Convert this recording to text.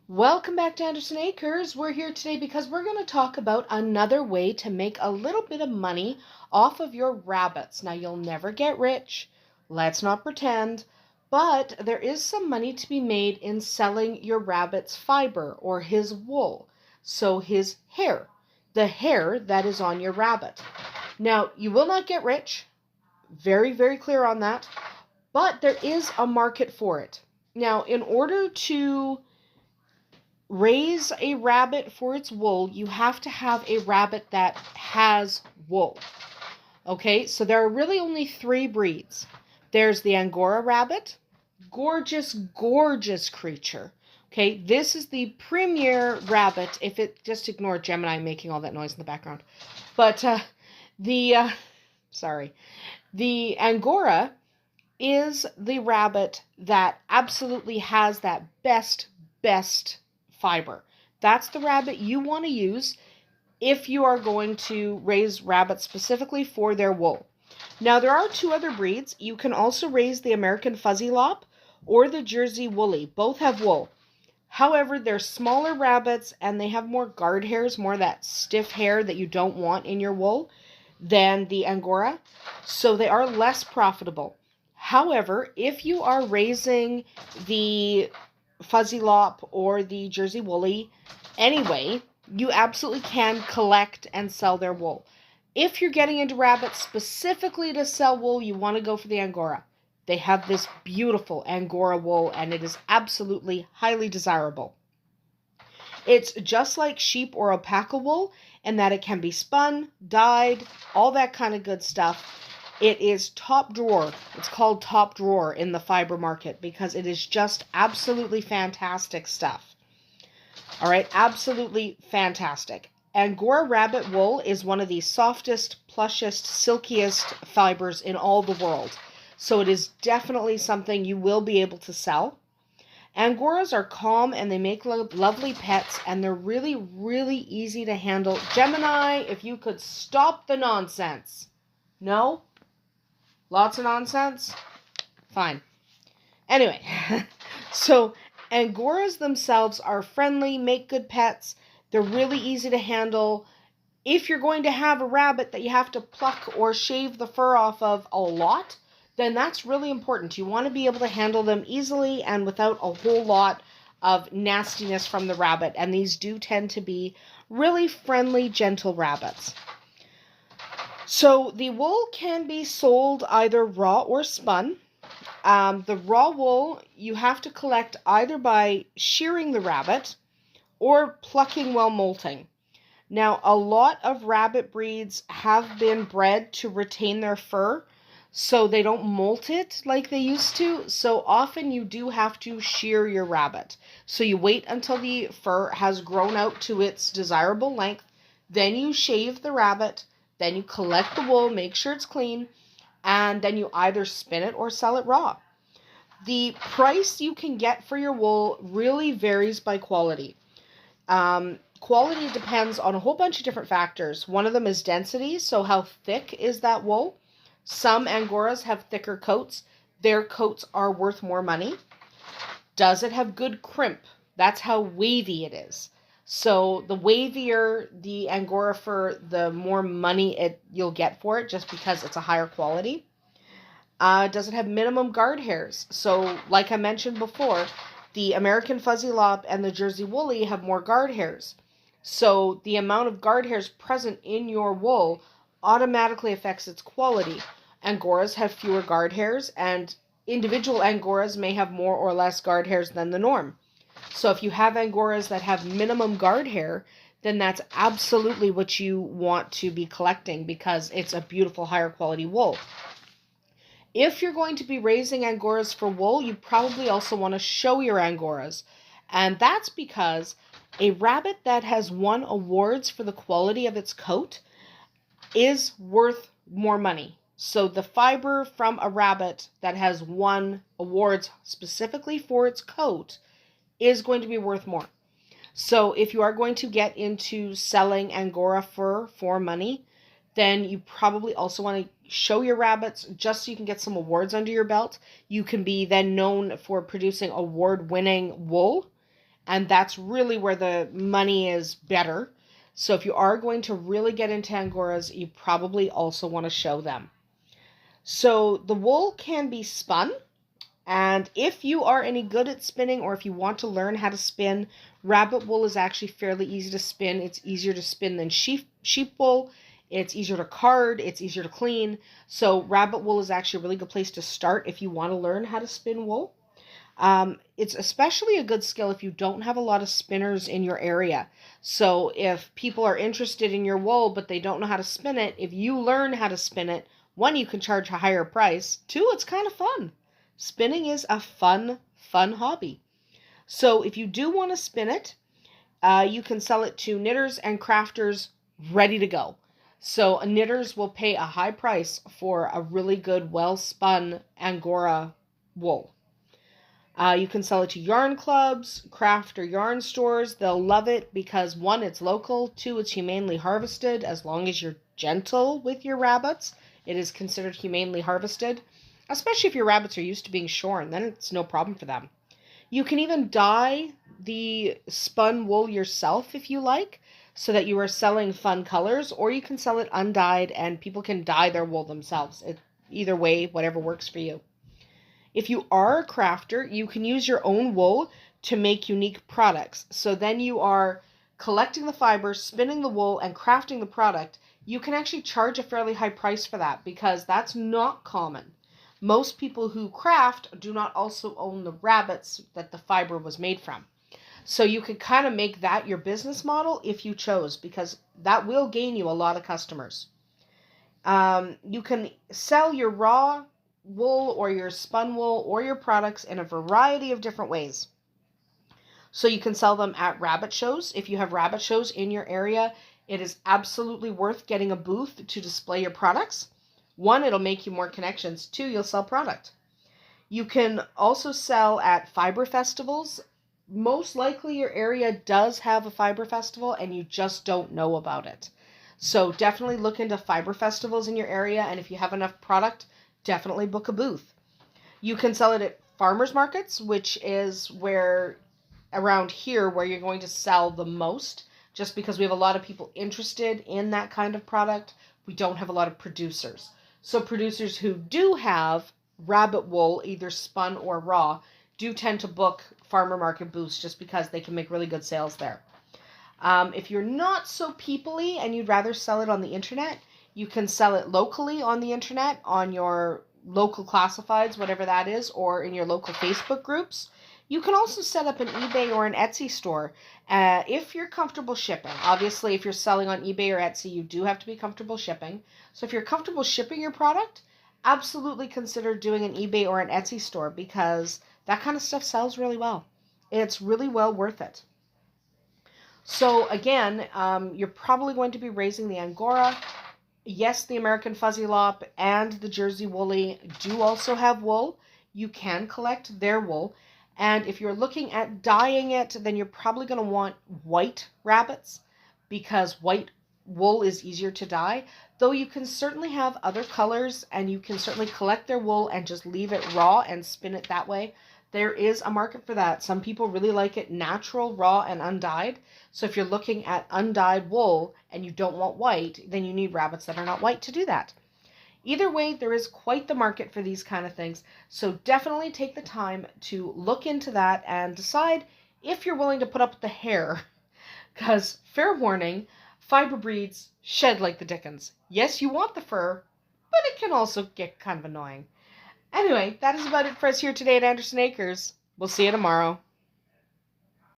Welcome back to Andersen Acres. We're here today because we're going to talk about another way to make a little bit of money off of your rabbits. Now, you'll never get rich. Let's not pretend. But there is some money to be made in selling your rabbit's fiber or his wool. So his hair, the hair that is on your rabbit. Now, you will not get rich. Very, very clear on that. But there is a market for it. Now, in order to raise a rabbit for its wool, you have to have a rabbit that has wool. Okay, so there are really only three breeds. There's the Angora rabbit, gorgeous, gorgeous creature. Okay, this is the premier rabbit. If it just ignore Gemini making all that noise in the background, but the Angora is the rabbit that absolutely has that best fiber. That's the rabbit you want to use if you are going to raise rabbits specifically for their wool. Now, there are two other breeds. You can also raise the American Fuzzy Lop or the Jersey Woolly. Both have wool. However, they're smaller rabbits and they have more guard hairs, more of that stiff hair that you don't want in your wool than the Angora. So they are less profitable. However, if you are raising the Fuzzy Lop or the Jersey Woolly anyway, you absolutely can collect and sell their wool. If you're getting into rabbits specifically to sell wool, you want to go for the Angora. They have this beautiful Angora wool and it is absolutely highly desirable. It's just like sheep or alpaca wool in that it can be spun, dyed, all that kind of good stuff. It is top drawer. It's called top drawer in the fiber market because it is just absolutely fantastic stuff. All right, absolutely fantastic. Angora rabbit wool is one of the softest, plushest, silkiest fibers in all the world. So it is definitely something you will be able to sell. Angoras are calm and they make lovely pets and they're really, really easy to handle. Gemini, if you could stop the nonsense. No? Lots of nonsense? Fine. Anyway, so Angoras themselves are friendly, make good pets. They're really easy to handle. If you're going to have a rabbit that you have to pluck or shave the fur off of a lot, then that's really important. You want to be able to handle them easily and without a whole lot of nastiness from the rabbit. And these do tend to be really friendly, gentle rabbits. So the wool can be sold either raw or spun. The raw wool you have to collect either by shearing the rabbit or plucking while molting. Now, a lot of rabbit breeds have been bred to retain their fur, so they don't molt it like they used to. So often you do have to shear your rabbit. So you wait until the fur has grown out to its desirable length, then you shave the rabbit, then you collect the wool, make sure it's clean, and then you either spin it or sell it raw. The price you can get for your wool really varies by quality. Quality depends on a whole bunch of different factors. One of them is density, so how thick is that wool? Some Angoras have thicker coats. Their coats are worth more money. Does it have good crimp? That's how wavy it is. So the wavier the Angora fur, the more money you'll get for it just because it's a higher quality. Does it have minimum guard hairs? So like I mentioned before, the American Fuzzy Lop and the Jersey Woolly have more guard hairs. So the amount of guard hairs present in your wool automatically affects its quality. Angoras have fewer guard hairs and individual Angoras may have more or less guard hairs than the norm. So if you have Angoras that have minimum guard hair, then that's absolutely what you want to be collecting because it's a beautiful higher quality wool. If you're going to be raising Angoras for wool, you probably also want to show your Angoras. And that's because a rabbit that has won awards for the quality of its coat is worth more money. So the fiber from a rabbit that has won awards specifically for its coat is going to be worth more. So if you are going to get into selling Angora fur for money, then you probably also want to show your rabbits just so you can get some awards under your belt. You can be then known for producing award-winning wool And that's really where the money is better. So if you are going to really get into Angoras, you probably also want to show them. So the wool can be spun. And if you are any good at spinning, or if you want to learn how to spin, rabbit wool is actually fairly easy to spin. It's easier to spin than sheep wool. It's easier to card. It's easier to clean. So rabbit wool is actually a really good place to start if you want to learn how to spin wool. It's especially a good skill if you don't have a lot of spinners in your area. So if people are interested in your wool, but they don't know how to spin it, if you learn how to spin it, one, you can charge a higher price. Two, it's kind of fun. Spinning is a fun hobby. So if you do want to spin it, you can sell it to knitters and crafters ready to go. So knitters will pay a high price for a really good, well-spun Angora wool. You can sell it to yarn clubs, craft or yarn stores. They'll love it because, one, it's local. Two, it's humanely harvested. As long as you're gentle with your rabbits, it is considered humanely harvested. Especially if your rabbits are used to being shorn, then it's no problem for them. You can even dye the spun wool yourself if you like, so that you are selling fun colors, or you can sell it undyed and people can dye their wool themselves. Either way, whatever works for you. If you are a crafter, you can use your own wool to make unique products. So then you are collecting the fibers, spinning the wool, and crafting the product. You can actually charge a fairly high price for that because that's not common. Most people who craft do not also own the rabbits that the fiber was made from. So you could kind of make that your business model if you chose, because that will gain you a lot of customers. You can sell your raw wool or your spun wool or your products in a variety of different ways. So you can sell them at rabbit shows. If you have rabbit shows in your area, it is absolutely worth getting a booth to display your products. One, it'll make you more connections. Two, you'll sell product. You can also sell at fiber festivals. Most likely your area does have a fiber festival and you just don't know about it. So definitely look into fiber festivals in your area, and if you have enough product, definitely book a booth. You can sell it at farmers markets, which is where around here where you're going to sell the most, just because we have a lot of people interested in that kind of product. We don't have a lot of producers. So producers who do have rabbit wool, either spun or raw, do tend to book farmer market booths just because they can make really good sales there. If you're not so people-y and you'd rather sell it on the internet, you can sell it locally on the internet, on your local classifieds, whatever that is, or in your local Facebook groups. You can also set up an eBay or an Etsy store if you're comfortable shipping. Obviously, if you're selling on eBay or Etsy, you do have to be comfortable shipping. So if you're comfortable shipping your product, absolutely consider doing an eBay or an Etsy store, because that kind of stuff sells really well. It's really well worth it. So again, you're probably going to be raising the Angora. Yes, the American Fuzzy Lop and the Jersey Woolly do also have wool. You can collect their wool. And if you're looking at dyeing it, then you're probably going to want white rabbits, because white wool is easier to dye. Though you can certainly have other colors, and you can certainly collect their wool and just leave it raw and spin it that way. There is a market for that. Some people really like it natural, raw, and undyed. So if you're looking at undyed wool and you don't want white, then you need rabbits that are not white to do that. Either way, there is quite the market for these kind of things. So definitely take the time to look into that and decide if you're willing to put up with the hair. Because, fair warning, fiber breeds shed like the dickens. Yes, you want the fur, but it can also get kind of annoying. Anyway, that is about it for us here today at Andersen Acres. We'll see you tomorrow.